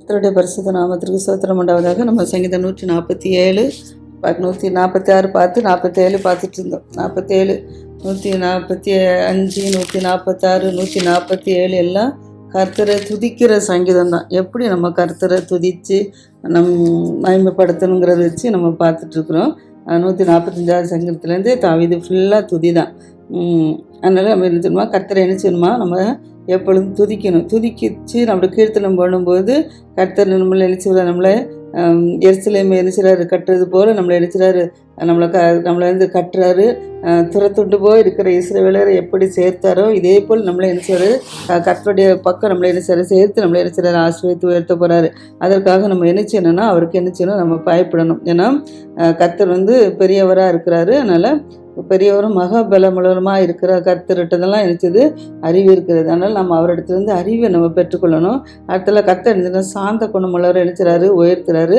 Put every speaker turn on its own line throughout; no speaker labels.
கர்த்தருடைய பரிசுத்த நாமத்திற்கு ஸ்தோத்திரம் உண்டாவதாக. நம்ம சங்கீதம் 147 146 பார்த்து 47 பார்த்துட்டு இருந்தோம். 47 145 146 147 எல்லாம் கர்த்தரை துதிக்கிற சங்கீதம் தான். எப்படி நம்ம கர்த்தரை துதித்து மகிமைப்படுத்தணுங்கிறத வச்சு நம்ம பார்த்துட்ருக்குறோம். 145 சங்கீதத்துலேருந்து தாவீது ஃபுல்லாக துதி தான். அதனால் நம்ம என்ன செய்யணுமா, கர்த்தரை என்ன செய்யணுமா, நம்ம எப்பொழுதும் துதிக்கணும். துதிக்கிச்சு நம்மளை கீர்த்தனம் பண்ணும்போது கர்த்தர் நம்மளை நினைச்சுறாரு, நம்மளை எருசலேமை நினைச்சுறாரு கட்டுறது போல் நம்மளை நினைச்சுறாரு, நம்மளை வந்து கட்டுறாரு. துரத்துண்டு போய் இருக்கிற இஸ்ரவேலரை எப்படி சேர்த்தாரோ இதே போல் நம்மளை நினைச்சாரு கர்த்தருடைய பக்கம் நம்மளை நினைச்சாரு சேர்த்து நம்மளை நினைச்சாரு ஆசீர்வதித்து உயர்த்த போகிறாரு. அதற்காக நம்ம என்ன செய்யணும்னா, அவருக்கு என்ன செய்யணும், நம்ம பயப்படணும். ஏன்னா கர்த்தர் வந்து பெரியவராக இருக்கிறாரு. அதனால் பெரியவரும் மகாபலமுள்ளவருமாக இருக்கிற கர்த்தர்கிட்டதெல்லாம் நினச்சது அறிவு இருக்கிறது. அதனால் நம்ம அவரிடத்துலேருந்து அறிவை நம்ம பெற்றுக்கொள்ளணும். அடுத்தல கர்த்தர் என்ன சாந்த குணமுள்ளவரை நினைச்சாரு உயர்த்துறாரு,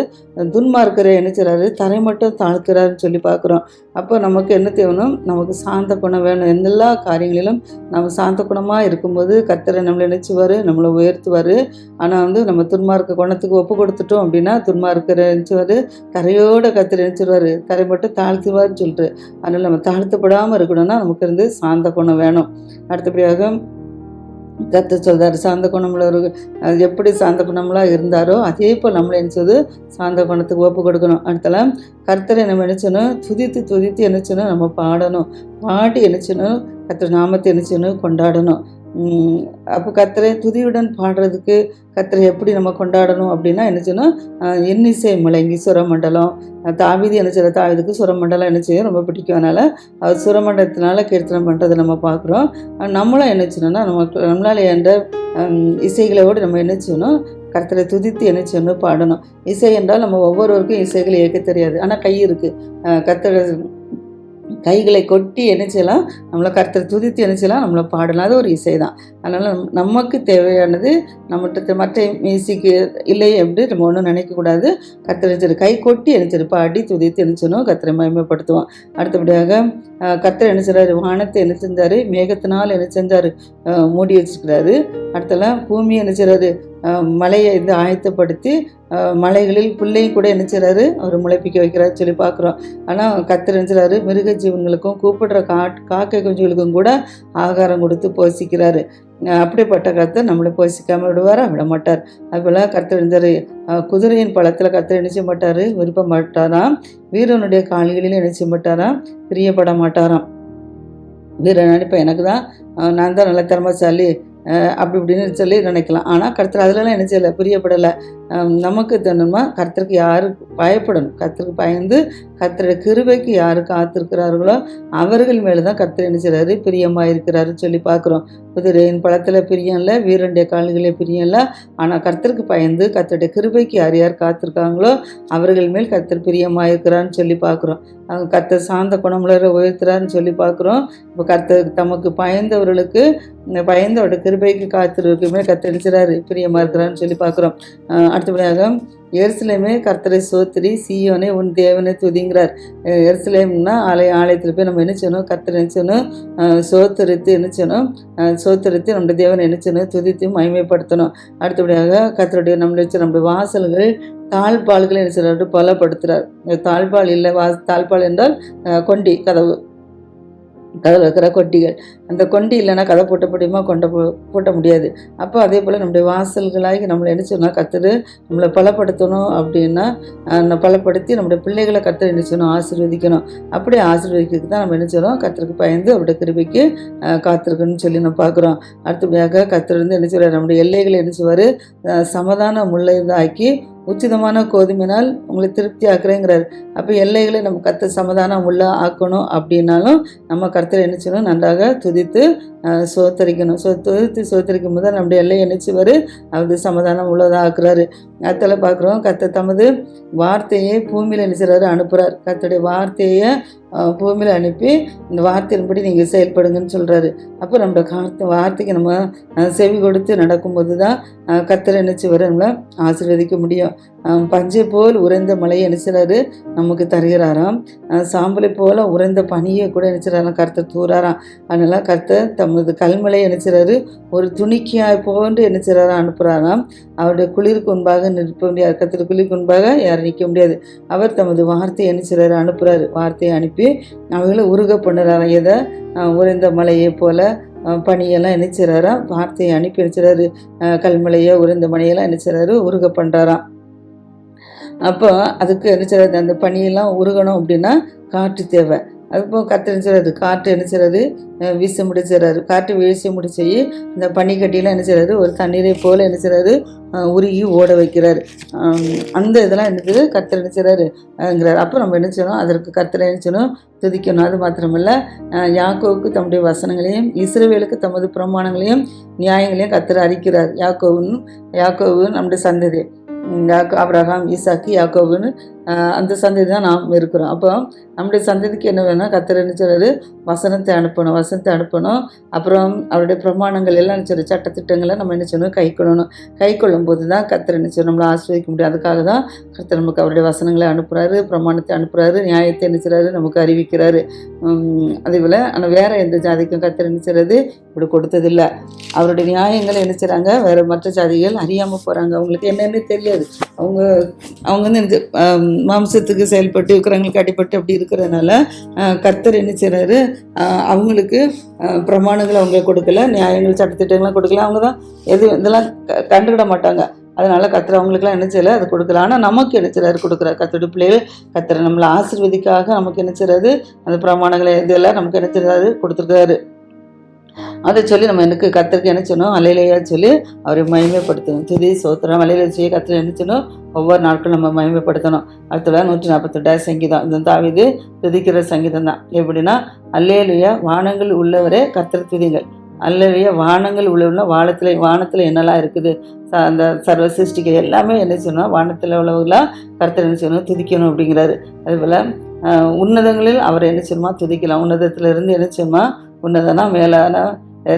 துன்மார்க்கரை நினைச்சாரு தரை மட்டும் தாழ்த்துறாருன்னு சொல்லி பார்க்குறோம். அப்போ நமக்கு என்ன தேவணும், நமக்கு சாந்த குணம் வேணும். எல்லா காரியங்களிலும் நம்ம சாந்த குணமாக இருக்கும்போது கர்த்தரை நம்மளை நினைச்சுவார், நம்மளை உயர்த்துவார். ஆனால் வந்து நம்ம துன்மார்க்க குணத்துக்கு ஒப்பு கொடுத்துட்டோம் அப்படின்னா துன்மார்க்கரை நினைச்சுவார், தரையோட கர்த்தரை நினைச்சிருவார், தரை மட்டும் தாழ்த்துவார்னு சொல்லிட்டு. அதனால் நம்ம தாழ்த்தப்படாமல் இருக்கணும்னா நமக்கு இருந்து சாந்த குணம் வேணும். அடுத்தபடியாக கர்த்தர் சொல்றாரு, சாந்த குணமுள்ளவர்கள் அது எப்படி சாந்த குணம்லாம் இருந்தாரோ அதே போல் நம்மளை நினைச்சது சாந்த குணத்துக்கு ஒப்பு கொடுக்கணும். அடுத்தலாம் கர்த்தரை நம்ம நினைச்சணும், துதித்து நினைச்சணும், நம்ம பாடணும், பாடி நினைச்சணும், கர்த்தர் நாமத்தை நினைச்சணும், கொண்டாடணும். அப்போ கர்த்தரை துதியுடன் பாடுறதுக்கு கர்த்தரை எப்படி நம்ம கொண்டாடணும் அப்படின்னா என்ன செய்யணும், இன்னிசை முழங்கி சுரமண்டலம். தாவீது என்ன செய்யற, தாவீதுக்கு சுரமண்டலம் என்ன செய்யும் ரொம்ப பிடிக்கும். அதனால் அவர் சுரமண்டலத்தினால கீர்த்தனம் பண்ணுறதை நம்ம பார்க்குறோம். நம்மளும் என்ன செய்யணும்னா, நம்மளால் என்ற இசைகளோடு நம்ம என்ன செய்யணும், கர்த்தரை துதித்து என்ன செய்யணும், பாடணும். இசை என்றால் நம்ம ஒவ்வொருவருக்கும் இசைகளை இயக்க தெரியாது, ஆனால் கை இருக்குது. கர்த்தரை கைகளை கொட்டி என்ன செய்யலாம், நம்மளை கர்த்தரை துதித்து என்ன செய்யலாம், நம்மளை பாடலாம். அது ஒரு இசை தான். அதனால் நமக்கு தேவையானது நம்மகிட்ட மற்ற மியூசிக்கு இல்லை அப்படி நம்ம ஒன்றும் நினைக்கக்கூடாது. கர்த்தரை நினைச்சிரு கை கொட்டி நினைச்சிரு பாடி துதித்து நினைச்சணும், கர்த்தரை மகிமைப்படுத்துவோம். அடுத்தபடியாக கர்த்தரை என்ன செய்றாரு, வானத்தை என்ன செஞ்சார், மேகத்தினால் என்ன செஞ்சார், மூடி வச்சுக்கிறாரு. அடுத்தலாம் பூமியை என்ன செய்றாரு, மலையை இது ஆயத்தப்படுத்தி மலைகளில் புள்ளையும் கூட நினைச்சாரு அவர் முளைப்பிக்க வைக்கிறாரு சொல்லி பார்க்குறோம். ஆனால் கர்த்தர் நினைச்சாரு மிருக ஜீவன்களுக்கும் கூப்பிடுற காக்கை குஞ்சுகளுக்கும் கூட ஆகாரம் கொடுத்து போஷிக்கிறாரு. அப்படிப்பட்ட கர்த்தர் நம்மளை போஷிக்காமல் விடுவாரா, விட மாட்டார். அதுபோல் கர்த்தர் நினைச்சாரு, குதிரையின் பழத்தில் கர்த்தர் நினைச்ச மாட்டார், விருப்ப மாட்டாராம். வீரனுடைய கால்களிலும் நினைச்ச மாட்டாராம், பிரியப்பட மாட்டாராம். வீரன் நினைப்பேன் எனக்கு தான், நான் தான் நல்ல திறமைசாலி அப்படி இப்படின்னு சொல்லி நினைக்கலாம். ஆனால் கர்த்தர் அதிலலாம் என்ன செய்யலை, பிரியப்படலை. நமக்கு தன்னுமா கர்த்தருக்கு யாரு பயப்படணும், கர்த்தருக்கு பயந்து கர்த்தருடைய கிருபைக்கு யாரு காத்திருக்கிறார்களோ அவர்கள் மேலே தான் கர்த்தர் என்ன செய்கிறாரு, பிரியமாக இருக்கிறாருன்னு சொல்லி பார்க்குறோம். குதிரையின் பழத்தில் பிரியம் இல்லை, வீரனுடைய கால்களே பிரியம் இல்லை. ஆனால் கர்த்தருக்கு பயந்து கர்த்தருடைய கிருபைக்கு யார் யார் காத்திருக்காங்களோ அவர்கள் மேல் கர்த்தர் பிரியமாக இருக்கிறான்னு சொல்லி பார்க்குறோம். அவங்க கர்த்தர் சாந்த குணமுள்ளவரை உயர்த்துறாருன்னு சொல்லி பார்க்குறோம். இப்போ கர்த்தர் தமக்கு பயந்தவர்களுக்கு பயந்தவருடைய கிருபைக்கு காத்திருக்குமே கர்த்தர் நினைச்சாரு பிரியமாக இருக்கிறான்னு சொல்லி பார்க்குறோம். அடுத்தபடியாக எருசலேமே கர்த்தரை சோத்திரி, சீயோனே உன் தேவனை துதிங்கிறார். எருசலேம்னா ஆலயத்தில் போய் நம்ம என்ன செய்யணும், கர்த்தரை நினைச்சணும், சோத்தரித்து நம்முடைய தேவனை நினைச்சணும், துதித்து மகிமைப்படுத்தணும். அடுத்தபடியாக கர்த்தருடைய நம்முடைய வாசல்கள் தாழ்பால்களை என்ன செய்யறாரு, பலப்படுத்துகிறார். தாழ்பால் இல்லை, தாழ்பால் என்றால் கொண்டி, கதவு இருக்கிற கொட்டிகள். அந்த கொண்டி இல்லைன்னா கதை போட்ட முடியுமா, போட்ட முடியாது. அப்போ அதே போல் நம்முடைய வாசல்களாகி நம்மளை என்ன செய்யணும், கர்த்தர் நம்மளை பலப்படுத்தணும். அப்படின்னா பலப்படுத்தி நம்முடைய பிள்ளைகளை கர்த்தர் என்ன செய்யணும், ஆசீர்வதிக்கணும். அப்படியே ஆசீர்வதிக்கிறதுக்கு தான் நம்ம என்ன செய்யணும், கர்த்தருக்கு பயந்து அவருடைய கிருபைக்கு காத்திருக்கணும்னு சொல்லி நம்ம பார்க்குறோம். அடுத்தபடியாக கர்த்தர் வந்து என்ன செய்வார், நம்முடைய எல்லைகளை என்ன செய்வார், சமாதான முல்லை ஆக்கி உச்சிதமான கோதுமையினால் உங்களை திருப்தி ஆக்குறேங்கிறார். அப்போ எல்லைகளை நம்ம கர்த்தர் சமாதானம் உள்ள ஆக்கணும் அப்படின்னாலும் நம்ம கர்த்தரை என்ன செய்யணும், நன்றாக துதித்து சோத்தரிக்கணும். சோத்தரிக்கும் போது நம்முடைய எல்லையை நினைச்சுவார், அது சமாதானம் உள்ளதாக ஆக்குறாரு. அதில் பார்க்குறோம், கர்த்தர் தமது வார்த்தையை பூமியில் நினைச்சாரு அனுப்புகிறார். கர்த்தருடைய வார்த்தையை பூமியில் அனுப்பி இந்த வார்த்தையின்படி நீங்கள் செயல்படுங்கன்னு சொல்கிறாரு. அப்போ நம்மளோட வார்த்தைக்கு நம்ம செவி கொடுத்து நடக்கும்போது தான் கர்த்தரை நினைச்சு வர நம்மளை ஆசீர்வதிக்க முடியும். பஞ்சை போல் உறைந்த மலையை நினைச்சாரு நமக்கு தருகிறாராம். சாம்பலை போல் உறைந்த பனியை கூட நினைச்சாராம் கர்த்தர் தூராராம். அதனால் கர்த்தர் தமது கல்மலையை நினைச்சாரு ஒரு துணிக்கியாய் போன்று நினைச்சாராம் அனுப்புகிறாராம். அவருடைய குளிருக்கு முன்பாக நிற்க முடியாது, கர்த்தர் குளிருக்கு முன்பாக யாரும் நிற்க முடியாது. அவர் தமது வார்த்தையை நினைச்சாரு அனுப்புகிறாரு. வார்த்தையை அனுப்பி அவங்கள உருக பண்ணுறாராம். எதை உறைந்த மலையை போல பனியெல்லாம் நினைச்சிடறாராம். வார்த்தையை அனுப்பி நினைச்சிடறாரு. கல்மலையோ உறைந்த மலையெல்லாம் நினைச்சிடறாரு உருக பண்ணுறாராம். அப்போ அதுக்கு நினைச்சிடறாரு அந்த பனியெல்லாம் உருகணும் அப்படின்னா காற்று தேவை. அதுப்போ கற்று நினைச்சிடறாரு காற்று நினைச்சிடறாரு வீச முடிச்சிடறாரு. காற்று வீழ்ச்சி முடிச்சு அந்த பனிக்கட்டியெல்லாம் நினைச்சிடறாரு ஒரு தண்ணீரை போல் நினைச்சிடறாரு உருகி ஓட வைக்கிறாரு. அந்த இதெல்லாம் என்னது கர்த்தர் நினைச்சிடறாருங்கிறார். அப்போ நம்ம நினைச்சணும் அதற்கு கர்த்தரை நினைச்சணும் துதிக்கணும். அது மாத்திரமல்ல யாக்கோவுக்கு தம்முடைய வசனங்களையும் இஸ்ரவேலுக்கு தமது பிரமாணங்களையும் நியாயங்களையும் கர்த்தர் அறிக்கிறார். யாக்கோவு நம்முடைய சந்ததி, ஆபிரகாம் ஈசாக்கு யாக்கோபுன்னு அந்த சந்ததி தான் நாம் இருக்கிறோம். அப்போ நம்முடைய சந்ததிக்கு என்ன வேணும்னா கர்த்தர் நினைச்சாரு வசனத்தை அனுப்பணும். அப்புறம் அவருடைய பிரமாணங்கள் எல்லாம் நினைச்சாரு சட்டத்திட்டங்களை நம்ம நினைச்சணும் கை கொள்ளும் போது தான் கர்த்தர் நினைச்சோம் நம்மளை ஆசிர்வதிக்க முடியும். அதுக்காக தான் கர்த்தர் நமக்கு அவருடைய வசனங்களை அனுப்புகிறாரு, பிரமாணத்தை அனுப்புகிறாரு, நியாயத்தை நினைச்சாரு நமக்கு அறிவிக்கிறாரு. அதே போல் ஆனால் வேறு எந்த ஜாதிக்கும் கர்த்தர் நினைச்சுறது இப்படி கொடுத்ததில்லை. அவருடைய நியாயங்களை நினைச்சுறாங்க வேறு மற்ற ஜாதிகள் அறியாமல் போகிறாங்க. அவங்களுக்கு என்னென்னு தெரியாது. அவங்க வந்து மாம்சத்துக்கு செயல்பட்டு இருக்கிறவங்களுக்கு அடிப்பட்டு அப்படி இருக்கிறதுனால கர்த்தர் என்ன செய்கிறாரு அவங்களுக்கு பிரமாணங்கள் அவங்களுக்கு கொடுக்கல, நியாயங்கள் சட்டத்திட்டங்கள்லாம் கொடுக்கல. அவங்க தான் இதெல்லாம் கண்டுக்கிட மாட்டாங்க. அதனால் கர்த்தர் அவங்களுக்குலாம் என்ன செய்யலை அது கொடுக்கல. ஆனால் நமக்கு என்ன செய்கிறாரு கொடுக்குறாரு. கர்த்தருடைய பிள்ளைகள் கர்த்தர் நம்மளை ஆசீர்வதிக்காக நமக்கு என்ன செய்கிறாரு அந்த பிரமாணங்களை இதெல்லாம் நமக்கு என்ன செய்கிறாரு கொடுத்துருக்காரு. அதை சொல்லி நம்ம எனக்கு கர்த்தருக்கு என்ன செய்யணும் அலையிலையா சொல்லி அவரை மகிமைப்படுத்தணும். துதி சோத்திரம் அலையில செய்ய கர்த்தர் என்ன செய்யணும் ஒவ்வொரு நாட்களும் நம்ம மகிமைப்படுத்தணும். அடுத்தது 148 சங்கீதம். இந்த தாவீது துதிக்கிற சங்கீதம் தான். எப்படின்னா அல்லேலுயா வானங்கள் உள்ளவரே கர்த்தர் துதிங்கள். அல்லேலுயா வானங்கள் உள்ளவனா வானத்தில் என்னெல்லாம் இருக்குது அந்த சர்வ சிருஷ்டிகள் எல்லாமே என்ன செய்யணும் வானத்தில் உள்ளவர்களாக கர்த்தர் என்ன செய்யணும் துதிக்கணும் அப்படிங்கிறாரு. அதுபோல் உன்னதங்களில் அவரை என்ன செய்யணுமா துதிக்கலாம். உன்னதத்தில் இருந்து என்ன செய்யணுமா உன்னதனா மேலான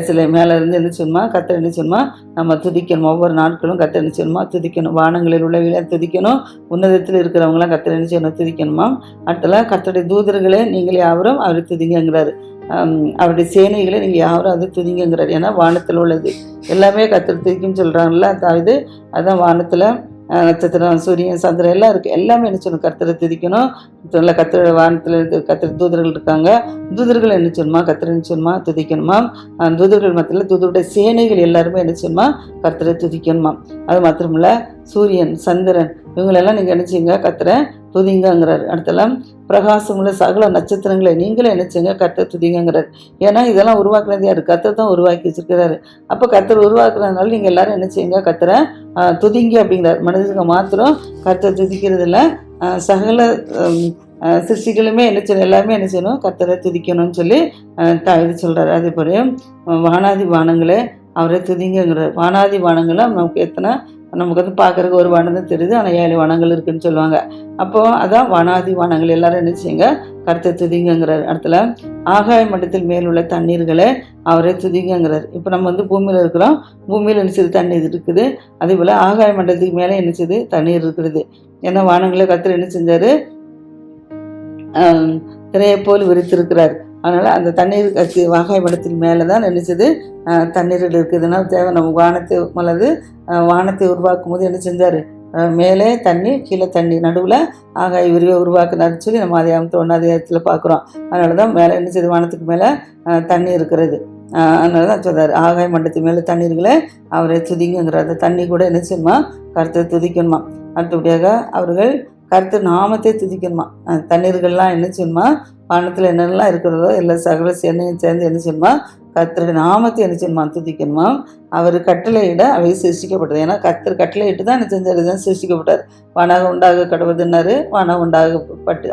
சில மேலே இருந்து என்ன செய்யணுமா கர்த்தர் என்ன செய்யணுமா நம்ம துதிக்கணும். ஒவ்வொரு நாட்களும் கர்த்தர் என்ன செய்யணுமா துதிக்கணும். வானங்களில் உள்ளவங்கள துதிக்கணும், உன்னதத்தில் இருக்கிறவங்களாம் கர்த்தர் என்ன செய்யணும் துதிக்கணுமா. அடுத்தல கர்த்தருடைய தூதர்களே நீங்கள் யாவரும் அவரை துதிங்கிறாரு. அவருடைய சேனைகளை நீங்கள் யாவரும் அது துதிங்கிறாரு. ஏன்னா வானத்தில் உள்ளது எல்லாமே கர்த்தர் துதிக்குன்னு சொல்கிறாங்கல்ல. அதாவது அதுதான் வானத்தில் நட்சத்திரம் சூரியன் சந்திரன் எல்லாம் இருக்குது. எல்லாமே என்ன செய்யணும் கர்த்தரை துதிக்கணும். நல்ல கர்த்தர் வானத்தில் கர்த்தர் தூதர்கள் இருக்காங்க. தூதர்கள் என்ன செய்யணுமா கர்த்தரை என்ன செய்யணுமா துதிக்கணுமா. தூதர்கள் மத்தியில் தூதருடைய சேனைகள் எல்லாருமே என்ன செய்யணுமா கர்த்தரை துதிக்கணுமா. அது மாத்திரமில்ல சூரியன் சந்திரன் இவங்களெல்லாம் நீங்கள் என்ன செய்யுங்க கர்த்தரை துதிங்கிறார். அடுத்தலாம் பிரகாசமுள்ள சகல நட்சத்திரங்களை நீங்களும் என்ன செய்யுங்க கர்த்தர் துதிங்கிறார். ஏன்னா இதெல்லாம் உருவாக்குனது யார் கர்த்தர் தான் உருவாக்கி வச்சிருக்கிறாரு. அப்போ கர்த்தர் உருவாக்குறதுனால நீங்கள் எல்லாரும் என்ன செய்யுங்க கர்த்தரை துதிங்க அப்படிங்கிறார். மனிதனுக்கு மாத்திரம் கர்த்தர் துதிக்கிறதுல சகல சிருஷ்டிகளுமே என்ன செய்யணும் எல்லாருமே என்ன செய்யணும் கர்த்தரை துதிக்கணும்னு சொல்லி இது சொல்கிறார். அதே போல வானாதி வானங்களே அவரை துதிங்கிறார். வானாதி வானங்கள்லாம் நமக்கு வந்து பார்க்குறதுக்கு ஒரு வானம் தான் தெரியுது, ஆனால் 7 வானங்கள் இருக்குதுன்னு சொல்லுவாங்க. அப்போது அதான் வானாதி வானங்கள் எல்லாரும் என்ன செய்யுங்க கர்த்தர் துதிங்கிறார். இடத்துல ஆகாய மண்டலத்தில் மேலுள்ள தண்ணீர்களை அவரை துதிங்கிறார். இப்போ நம்ம வந்து பூமியில் இருக்கிறோம், பூமியில் நினைச்சது தண்ணீர் இருக்குது. அதே போல் ஆகாய மண்டலத்துக்கு மேலே நினைச்சது தண்ணீர் இருக்கிறது. ஏன்னா வானங்களை கர்த்தர் என்ன செஞ்சார் திரையை போல் விரித்திருக்கிறார். அதனால் அந்த தண்ணீர் ஆகாய மண்டலத்தின் மேலே தான் நினைச்சது தண்ணீர்கள் இருக்குதுன்னா தேவை. நம்ம வானத்தை உருவாக்கும் போது என்ன செஞ்சார் மேலே தண்ணி கீழே தண்ணி நடுவில் ஆகாய விரிவை உருவாக்குனாருன்னு சொல்லி நம்ம அதிகாரத்தில் பார்க்குறோம். அதனால தான் மேலே என்ன செய்யுது வானத்துக்கு மேலே தண்ணி இருக்கிறது. அதனால தான் சொல்கிறார் ஆகாய மண்டலத்துக்கு மேலே தண்ணீர்களை அவரை துதிங்கிறார். அந்த தண்ணி கூட என்ன செய்யணுமா கர்த்தர் துதிக்கணுமா. அடுத்தபடியாக அவர்கள் கர்த்தர் நாமத்தை துதிக்கணுமா. தண்ணீர்கள்லாம் என்ன செய்யணுமா வானத்தில் என்னெல்லாம் இருக்கிறதோ எல்லா சகல சென்னையும் சேர்ந்து என்ன செய்யணுமா கர்த்தருடைய நாமத்தை என்ன செய்யணுமா துதிக்கணுமா. அவர் கட்டளையிட அவை சிருஷ்டிக்கப்பட்டது. ஏன்னா கர்த்தர் கட்டளையிட்டு தான் என்ன செஞ்சார் இதுதான் சிருஷ்டிக்கப்பட்டார். வானகம் உண்டாக கடவுதுன்னாரு, வானம் உண்டாகப்பட்டு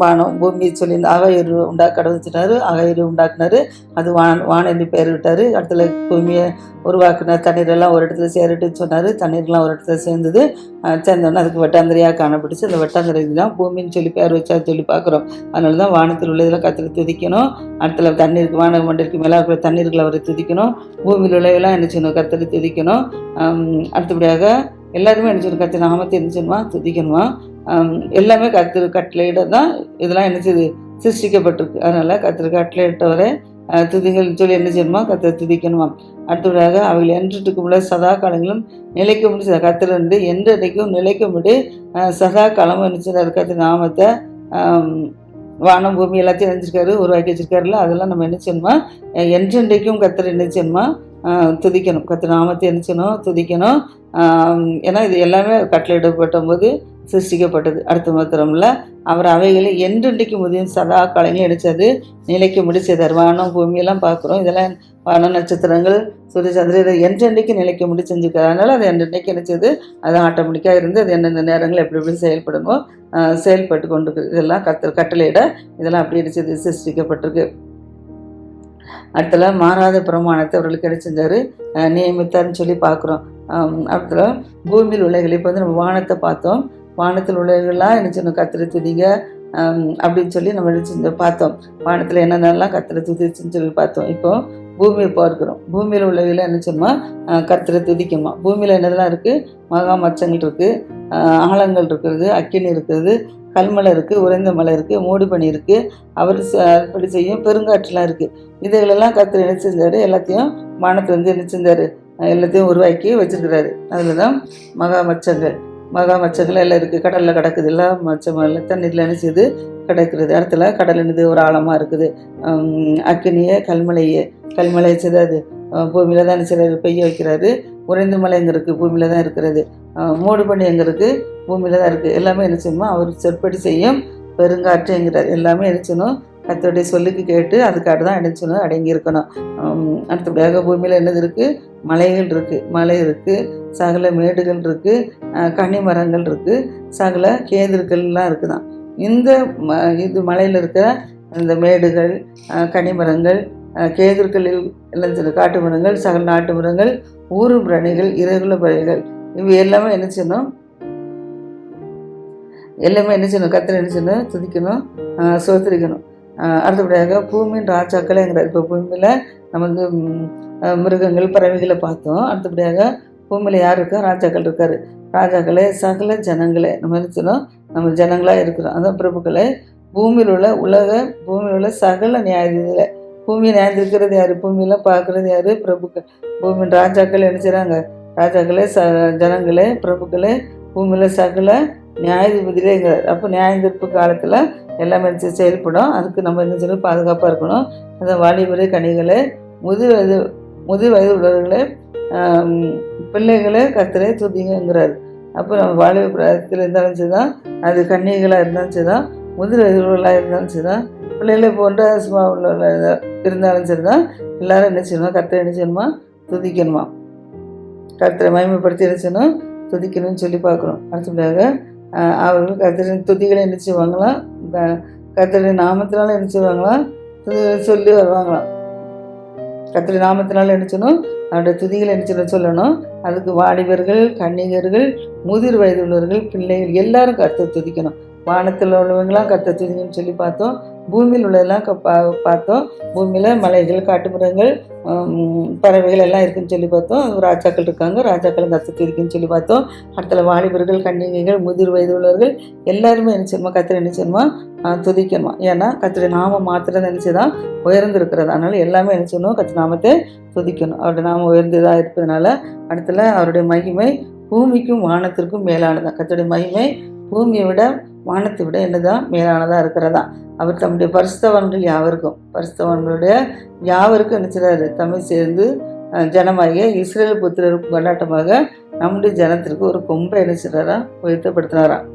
வானம் பூமி சொல்லி ஆகாயிரு உண்டாக கடவுச்சுனாரு, ஆகாயிரு உண்டாக்குனாரு. அது வானம் என்று பெயர் விட்டார். இடத்துல பூமியை உருவாக்குனார். தண்ணீரெல்லாம் ஒரு இடத்துல சேரட்டுன்னு சொன்னார். தண்ணீர்லாம் ஒரு இடத்துல சேர்ந்தோன்னே அதுக்கு வெட்டாந்திரையாக காணப்பட்டுச்சு. அந்த வெட்டாந்திரைக்கு தான் பூமின்னு சொல்லி பேர் வச்சா சொல்லி பார்க்குறோம். அதனால தான் வானத்தில் உள்ளதெல்லாம் கர்த்தரை துதிக்கணும். அடுத்த தண்ணீருக்கு வான மண்டலுக்கு மேலே இருக்கிற தண்ணீர்களை அவரை துதிக்கணும். பூமியில் உள்ளவெல்லாம் என்ன செய்யணும் கர்த்தரை துதிக்கணும். அடுத்தபடியாக எல்லாருமே என்ன செய்யணும், கர்த்தர் நாமத்தை என்ன செய்யணுமா, துதிக்கணுமா. எல்லாமே கர்த்தர் கட்டளையிட தான் இதெல்லாம் என்ன செய்யுது, சிருஷ்டிக்கப்பட்டிருக்கு. அதனால் கர்த்தர் கட்டளையிட்டவரை துதிகள் சொல்லி என்ன செய்யணுமா, கர்த்தர் துதிக்கணுமா. அடுத்ததாக அவைகள் என்றுக்குள்ள சதா காலங்களும் நிலைக்கும்படி கர்த்தர் வந்து என்றைக்கும் நிலைக்கும்படி சதா காலமும் என்ன செய்யறாரு, கர்த்தர் நாமத்தை வானம் பூமி எல்லாத்தையும் நினைச்சிருக்காரு, உருவாக்கி வச்சிருக்காருல. அதெல்லாம் நம்ம என்ன செய்யணுமா, என்றென்றைக்கும் கர்த்தர் என்ன செய்யணுமா, துதிக்கணும். கர்த்தர் நாமத்தை என்ன செய்யணும், துதிக்கணும். ஏன்னா இது எல்லாமே கட்டளையிடப்பட்ட போது சிருஷ்டிக்கப்பட்டது. அடுத்த மாத்திரமில்ல, அவர் அவைகளை என்றென்றைக்கு முதியும் சதா காலங்களும் நினைச்சது நிலைக்கு முடிச்சதார். வானம் பூமியெல்லாம் பார்க்குறோம், இதெல்லாம் வான நட்சத்திரங்கள் சூரிய சந்திரன் இதை என்றென்றைக்கு நிலைக்க முடி செஞ்சுருக்காரு. அதனால் அது என்றென்றைக்கு நினைச்சது அது ஆட்டோமேட்டிக்காக இருந்து அது எந்தெந்த நேரங்கள் எப்படி எப்படி செயல்படணுமோ செயல்பட்டு கொண்டு இருக்குது. இதெல்லாம் கட்டளையிட இதெல்லாம் அப்படி அடிச்சது சிருஷ்டிக்கப்பட்டிருக்கு. அடுத்தல மாறாத பிரமாணத்தை அவர்களுக்கு என்ன செஞ்சார், நியமித்தார்னு சொல்லி பார்க்குறோம். அடுத்தல பூமியில் உலகில் இப்போ வந்து நம்ம வானத்தை பார்த்தோம். வானத்தில் உலகெல்லாம் என்ன செய்யணும், கர்த்தரை துதிங்க அப்படின்னு சொல்லி நம்ம என்ன பார்த்தோம். வானத்தில் என்னென்னலாம் கர்த்தரை துதிச்சுன்னு சொல்லி பார்த்தோம். இப்போ பூமியை பார்க்குறோம். பூமியில் உள்ளவையில் என்ன செய்யணுமா, கர்த்தரை துதிக்கணுமா. பூமியில் என்னதெல்லாம் இருக்குது, மகா மச்சங்கள் இருக்குது, ஆழங்கள் இருக்கிறது, அக்கினி இருக்கிறது, கல்மலை இருக்குது, உறைந்த மலை இருக்குது, மூடுபனி இருக்குது, அவர் அப்படி செய்யும் பெருங்காற்றுலாம் இருக்குது. இதுகளெல்லாம் கர்த்தர் என்ன செஞ்சார், எல்லாத்தையும் வானத்தில் வந்து என்ன செஞ்சார், எல்லாத்தையும் உருவாக்கி வச்சுருக்கிறாரு. அதில் தான் மகா மச்சங்கள் எல்லாம் இருக்குது. கடலில் கிடக்குது, எல்லாம் மச்சம் எல்லாம் தண்ணீரில் என்ன செய்யுது கிடைக்கிறது. இடத்துல கடல் என்னது ஒரு ஆழமாக இருக்குது. அக்கினியே கல்மலையை செய்தாது பூமியில் தான் சிலர் பெய்ய வைக்கிறாரு. உறைந்த மலை எங்கே இருக்குது, பூமியில் தான் இருக்கிறது. மூடு பண்ணி எங்கே இருக்குது, பூமியில் தான் இருக்குது. எல்லாமே என்ன செய்யணுமோ அவர் சொற்படி செய்யும் பெருங்காற்று என்கிறார். எல்லாமே நினைச்சணும் கர்த்தருடைய சொல்லுக்கு கேட்டு அதுக்காக தான் நினைச்சணும் அடங்கி இருக்கணும். அடுத்தபடியாக பூமியில் என்னது இருக்குது, மலைகள் இருக்குது, மலை இருக்குது, சகல மேடுகள் இருக்குது, கனி மரங்கள் இருக்குது, சகல கேதுர்கள்லாம் இருக்குதான். இந்த இது மலையில் இருக்கிற இந்த மேடுகள், கனிமரங்கள், கேதுர்களில் எல்லாம் காட்டு மரங்கள், சகல நாட்டு மரங்கள், ஊரும் பிராணிகள், இறகுல பறவைகள், இவை எல்லாமே என்ன செய்யணும், கர்த்தரை என்ன செய்யணும், துதிக்கணும், சோத்திரிக்கணும். அடுத்தபடியாக பூமியின் ராஜாக்களேங்கிறார். இப்போ பூமியில் நமக்கு மிருகங்கள் பறவைகளை பார்த்தோம். அடுத்தபடியாக பூமியில் யார் இருக்கா, ராஜாக்கள் இருக்கார். ராஜாக்களே, சகல ஜனங்களே, நம்ம என்ன செய்யணும், நம்ம ஜனங்களாக இருக்கிறோம். அதான் பிரபுக்களே, பூமியில் உள்ள சகல நியாயத்தில் பூமியை நியாயந்திருக்கிறது யார், பூமியெல்லாம் பார்க்குறது யார், பிரபுக்கள். பூமியின் ராஜாக்கள் என்ன செய்கிறாங்க, ராஜாக்களே, ஜனங்களே, பிரபுக்களே, பூமியில் சகல நியாயாதிபதியிலேங்கிறார். அப்போ நியாயந்திருப்பு காலத்தில் எல்லாமே செயல்படும். அதுக்கு நம்ம என்ன செய்யணும், பாதுகாப்பாக இருக்கணும். அந்த வாலிபரே, கனிகளே, முதிர் வயது உள்ளவர்களே, பிள்ளைகளே, கர்த்தரை துதிங்கிறார். அப்போ நம்ம வாலிப பிராயத்தில் இருந்தாலும் சரிதான், அது கன்னிகளாக இருந்தாலும் சரிதான், முதிர் வயதுள்ளவர்களாக இருந்தாலும் சரிதான், பிள்ளைகளை போன்ற சும்மா உள்ளவர்களாக இருந்தாலும் சரிதான், எல்லாரும் என்ன செய்யணும், கர்த்தரை என்ன செய்யணுமா, துதிக்கணுமா. கர்த்தரை மகிமைப்படுத்தி என்ன செய்யணும், துதிக்கணும்னு சொல்லி பார்க்குறோம். அடுத்தபடியாக அவர்கள் கர்த்தரின் துதிகளை என்ன செய்வாங்களாம், கர்த்தரின் நாமத்தினால என்ன செய்வாங்களாம், சொல்லி வருவாங்களாம். கர்த்தருடைய நாமத்தினால என்ன செய்யணும், அவருடைய துதிகளை என்ன சொல்லணும். அதுக்கு வாலிபர்கள், கன்னிகர்கள், முதிர் வயது உள்ளவர்கள், பிள்ளைகள் எல்லாரும் கர்த்தரை துதிக்கணும். வானத்தில் உள்ளவங்களாம் கர்த்தரை துதிக்கணும்னு சொல்லி பார்த்தோம். பூமியில் உள்ளதெல்லாம் பார்த்தோம். பூமியில் மலைகள், காட்டுமரங்கள், பறவைகள் எல்லாம் இருக்குதுன்னு சொல்லி பார்த்தோம். ராஜாக்கள் இருக்காங்க, ராஜாக்களும் கர்த்தரை துதிக்குன்னு சொல்லி பார்த்தோம். அடுத்த வாலிபர்கள், கன்னிகைகள், முதிர் வயது உள்ளவர்கள் எல்லாருமே என்ன செய்யணுமா, கர்த்தரை என்ன செய்யணுமா, துதிக்கணுமா. ஏன்னா கர்த்தருடைய நாமம் மாத்திரம் நினச்சிதான் உயர்ந்திருக்கிறது. அதனால எல்லாமே என்ன செய்யணும், கர்த்தர் நாமத்தை துதிக்கணும். அவருடைய நாமம் உயர்ந்ததாக இருப்பதனால அடுத்தல அவருடைய மகிமை பூமிக்கும் வானத்திற்கும் மேலானதான். கர்த்தருடைய மகிமை பூமியை விட வானத்தை விட என்னதான் மேலானதாக இருக்கிறதா. அவர் தம்முடைய பரிசுத்தவான்கள் யாவருக்கும் நினைச்சாரு, தமிழ் சேர்ந்து ஜனமாகிய இஸ்ரேல் புத்திரருக்கு கொண்டாட்டமாக நம்முடைய ஜனத்திற்கு ஒரு கொம்பை நினைச்சாரா உயர்த்தப்படுத்தினாராம்.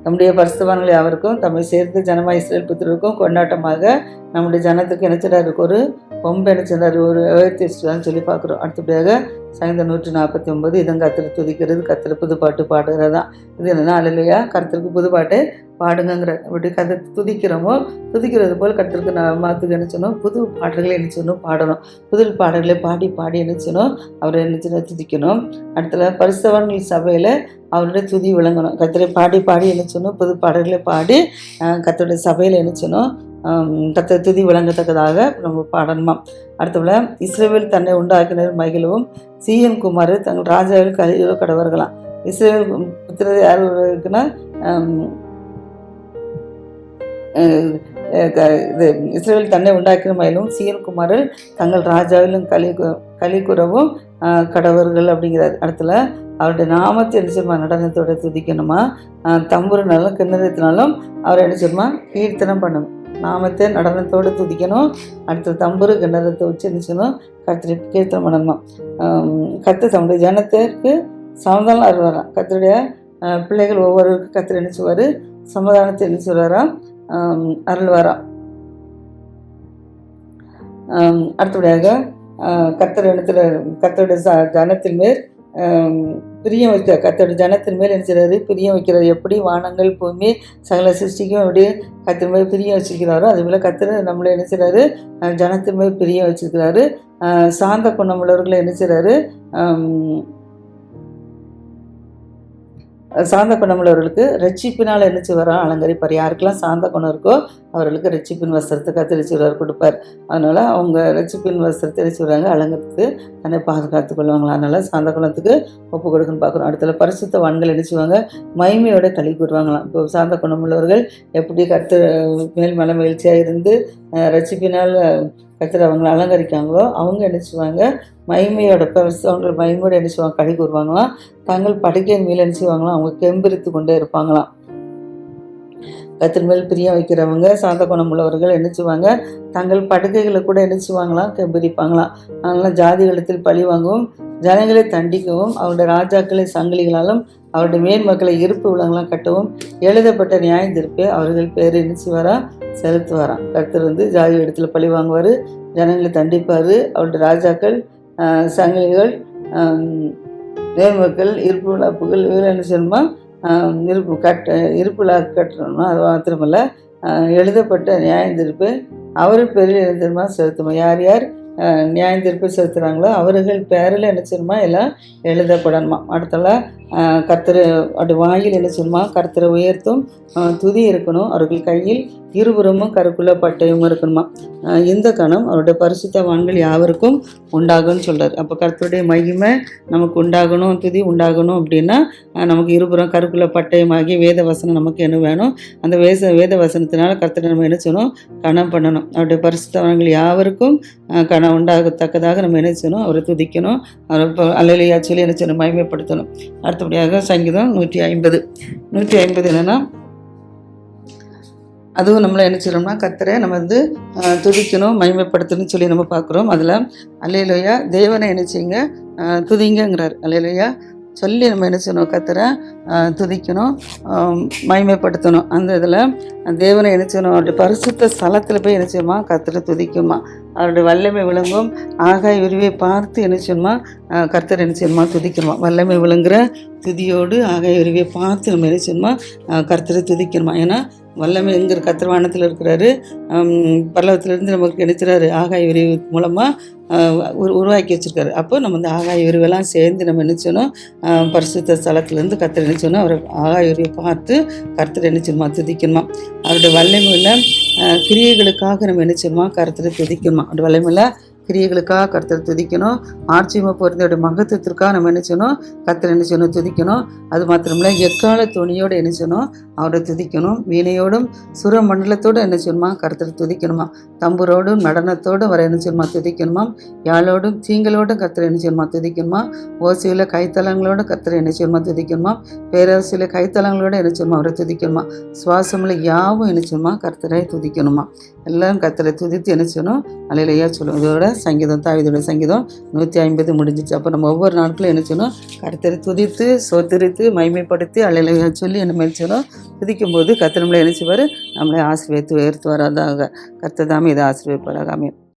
நம்முடைய பரிசுத்தவான்கள் யாவருக்கும் தமிழ் சேர்ந்து ஜனமாக இஸ்ரேல் புத்திரருக்கும் கொண்டாட்டமாக நம்முடைய ஜனத்துக்கு நினைச்சாரு ஒரு கொம்பை நினைச்சாரு, ஒரு உயர்த்தி வச்சுட்டான்னு சொல்லி பார்க்குறோம். அடுத்தபடியாக சங்கீதம் 149 இதன் கர்த்தரை துதிக்கிறது, கர்த்தரை புதுப்பாட்டு பாடுகிறதா. இது என்னென்னா, அல்லேலூயா, கர்த்தருக்கு புதுப்பாட்டு பாடுங்கிற. அப்படி கர்த்தரை துதிக்கிறது போல் கர்த்தருக்கு மாற்றுக்கு நினைச்சணும், புது பாடல்களை நினைச்சணும், பாடணும். புது பாடல்களை பாடி நினைச்சணும், அவரை நினைச்சு துதிக்கணும். அடுத்தல பரிசுத்தவான்கள் சபையில் அவருடைய துதி விளங்கணும். கர்த்தரை பாடி நினைச்சணும், புது பாடல்களை பாடி கர்த்தருடைய சபையில் நினைச்சணும், கர்த்தர் துதி விளங்கத்தக்கதாக நம்ம பாடணுமா. அடுத்தபோல இஸ்ரவேல் தன்னை உண்டாக்கினர் மகிழவும் சீயோன் குமாரர் தங்கள் ராஜாவில் களியுற கடவர்களாம். இஸ்ரவேல் புத்திரர் யார் இருக்குன்னா இது இஸ்ரவேல் தன்னை உண்டாக்கின மயிலும் சீயோன் குமாரர் தங்கள் ராஜாவிலும் களி கூறவும் கடவர்கள் அப்படிங்கிறார். அடுத்துல அவருடைய நாமத்தை என்ன செய்யுமா நடனத்தோட துதிக்கணுமா, தம்புருனாலும் கிண்ணறத்தினாலும் அவர் என்ன செய்யுமா கீர்த்தனம் பண்ணணும். நாமத்தை நடனத்தோடு துதிக்கணும். அடுத்த தம்புரு கிண்ணறத்தை வச்சு என்ன செய்யணும் கர்த்தரை கீர்த்தனம் பண்ணணுமா. கர்த்தர் தம்முடைய ஜனத்திற்கு சமாதானம் அருள்வாராம். கர்த்தருடைய பிள்ளைகள் ஒவ்வொருவருக்கும் கர்த்தர் என்ன செய்வார், சமாதானத்தை என்ன சொல்வாராம், அருள்வாராம். அடுத்தபடியாக கர்த்தருடைய ஜனத்தின் மேல் பிரியம் வைக்க கர்த்தருடைய ஜனத்தின் மேல் என்ன செய்கிறாரு, பிரியம் வைக்கிறார். எப்படி வானங்கள் பூமி சகல சிருஷ்டிக்கும் எப்படி கர்த்தர் மேல் பிரியம் வச்சிருக்கிறாரோ அதுபோல் கர்த்தர் நம்மளை என்ன செய்கிறாரு, ஜனத்தின் மேல் பிரியம் வச்சிருக்கிறாரு. சாந்த குணமுள்ளவர்களை என்ன செய்கிறாரு, சாந்த குணமுள்ளவர்களுக்கு ரட்சிப்பினால் என்ன செய்வாராம் அலங்கரிப்பார். யாருக்கெல்லாம் சாந்த குணம் இருக்கோ அவர்களுக்கு ரட்சிப்பின் வஸ்திரத்தை கத்தரிச்சுவார் கொடுப்பார். அதனால் அவங்க ரட்சிப்பின் வஸ்திரத்தை செய்வாங்க, அலங்கரித்து தன்னை பாதுகாத்து கொள்வாங்களா. அதனால் சாந்த குணத்துக்கு ஒப்பு கொடுக்குன்னு பார்க்குறோம். அடுத்தல பரிசுத்தவான்கள் என்ன செய்வாங்க, மகிமையோட களி கூறுவாங்களாம். இப்போ சாந்த குணமுள்ளவர்கள் எப்படி மேல் மலை மகிழ்ச்சியாக இருந்து ரட்சிப்பினால் கர்த்தர் அவங்களை அலங்கரிக்காங்களோ அவங்க என்ன செய்வாங்க, மகிமையோட பரிசுத்தவான்கள் மகிமையோட என்ன செய்வாங்க களி கூறுவாங்களாம். தங்கள் படுக்கையின் மேல் என்ன செய்வாங்களாம், அவங்க கெம்பரித்து கொண்டே இருப்பாங்களாம். கர்த்தர் மேல் பிரியம் வைக்கிறவங்க சாந்த குணம் உள்ளவர்கள் என்ன செய்வாங்க, தங்கள் படுக்கைகளை கூட என்ன செய்வாங்களாம், கெம்பரிப்பாங்களாம். அதனால ஜாதிகளத்தில் பழி வாங்கவும் ஜனங்களை தண்டிக்கவும் அவருடைய ராஜாக்களை சங்கிலிகளாலும் அவருடைய மேன்மக்களை இருப்பு விலங்கெல்லாம் கட்டவும் எழுதப்பட்ட நியாய தீர்ப்பை அவர்கள் பேர் என்ன செய்வாரா, செலுத்துவாராம். கர்த்தர் ஜாதி இடத்துல பழி வாங்குவார், ஜனங்களை தண்டிப்பார். அவருடைய ராஜாக்கள் சங்கிலிகள் நேர்மக்கள் இருப்பு விழாப்புகள் இவர்கள் என்ன செய்யணுமா, இருப்பு விழா கட்டணும்னா அது மாத்திரமல்ல எழுதப்பட்ட நியாய தீர்ப்பு அவர் பேரில் எழுந்தமா செலுத்தணும். யார் யார் நியாய தீர்ப்பு செலுத்துகிறாங்களோ அவர்கள் பேரில் என்ன செய்யணுமா எல்லாம் எழுதப்படணுமா. அடுத்தல கர்த்தர் அப்படி வாயில் என்ன செய்யணுமா, கர்த்தரை உயர்த்தும் துதி இருக்கணும். அவர்கள் கையில் இருபுறமும் கருக்குள்ள பட்டயமும் இருக்கணுமா. இந்த கணம் அவருடைய பரிசுத்தவான்கள் யாவருக்கும் உண்டாகும்னு சொல்கிறார். அப்போ கர்த்தருடைய மகிமை நமக்கு உண்டாகணும், துதி உண்டாகணும் அப்படின்னா நமக்கு இருபுறம் கருக்குள்ள பட்டயம் ஆகிய வேத வசனம் நமக்கு என்ன வேணும், அந்த வேத வசனத்தினால கர்த்தரை நம்ம என்ன செய்யணும், கணம் பண்ணணும். அவருடைய பரிசுத்தவான்கள் யாவருக்கும் கணம் உண்டாகத்தக்கதாக நம்ம என்ன செய்யணும், அவரை துதிக்கணும், அவரை அல்லேலூயா சொல்லி என்ன செய்யணும், மகிமைப்படுத்தணும். அடுத்தபடியாக சங்கீதம் 150 என்னென்னா அதுவும் நம்மளை என்ன செய்யணும்னா கர்த்தரை நம்ம துதிக்கணும் மகிமைப்படுத்தணும்னு சொல்லி நம்ம பார்க்குறோம். அதில் அல்லேலூயா தேவனை என்ன செய்யுங்க துதிங்கிறார். அல்லேலூயா சொல்லி நம்ம என்ன செய்யணும், கர்த்தரை துதிக்கணும் மகிமைப்படுத்தணும். அந்த இதில் தேவனை என்ன செய்யணும், அவருடைய பரிசுத்த ஸ்தலத்தில் போய் என்ன செய்யுமா கர்த்தரை துதிக்குமா. அவருடைய வல்லமை விளங்கும் ஆகாய உருவை பார்த்து என்ன செய்யணுமா, கர்த்தர் என்ன செய்யணுமா துதிக்கணுமா. வல்லமை விளங்குற துதியோடு ஆகாய உருவை பார்த்து நம்ம என்ன செய்யணுமா, கர்த்தரை துதிக்கணுமா. ஏன்னா வல்லமை எங்கிற கர்த்தர் வானத்தில் இருக்கிறாரு, பரலோகத்திலிருந்து நமக்கு நினைக்கிறாரு, ஆகாய விரிவு மூலமாக உருவாக்கி வச்சுருக்காரு. அப்போ நம்ம இந்த ஆகாய விரிவெல்லாம் சேர்ந்து நம்ம நினைச்சோம் பரிசுத்த ஸ்தலத்துலேருந்து கர்த்தர் நினைச்சோன்னா அவர் ஆகாய விரிவை பார்த்து கர்த்தர் நினைச்சணுமா துதிக்கணுமா. அவருடைய வல்லமையில் கிரியைகளுக்காக நம்ம நினைச்சோமா கர்த்தரை துதிக்கணுமா. அவருடைய வல்லமையில் கிரியைகளுக்காக கர்த்தரை துதிக்கணும். ஆட்சியமாக பொருந்தோட மகத்துவத்திற்காக நம்ம என்ன செய்யணும், கர்த்தரை என்ன செய்யணும் துதிக்கணும். அது மாத்திரமில்ல எக்கால துணியோடு என்ன செய்யணும், அவரை துதிக்கணும். வீணையோடும் சுர மண்டலத்தோடு என்ன செய்யணுமா கர்த்தரை துதிக்கணுமா. தம்புரோடும் நடனத்தோடும் அவரை என்ன செய்யணுமா துதிக்கணுமா. யாழோடும் தீங்களோடும் கர்த்தரை என்ன செய்யணுமா துதிக்கணுமா. ஓசையில் கைத்தலங்களோட கர்த்தரை என்ன செய்யணுமா துதிக்கணுமா. பேரரசியில் கைத்தலங்களோட என்ன செய்யணுமா அவரை துதிக்கணுமா. சுவாசமில் யாவும் என்ன செய்யணுமா கர்த்தரை துதிக்கணுமா. எல்லாம் கர்த்தரை துதித்து என்ன செய்யணும் அல்லேலூயா சொல்லுவோம். இதோட சங்கீதம் தாவீதோட சங்கீதம் 150 முடிஞ்சிச்சு. அப்போ நம்ம ஒவ்வொரு நாட்களும் என்ன செய்யணும், கர்த்தரை துதித்து சோத்திரித்து மகிமைப்படுத்தி அல்லேலூயா சொல்லி என்ன செய்யணும். துதிக்கும்போது கர்த்தர் நம்மளை என்ன செய்வார், நம்மளை ஆசீர்வதித்து உயர்த்துவார். அதாக கர்த்தர் தாமே இதை ஆசீர்வதிப்பாராக. ஆமென்.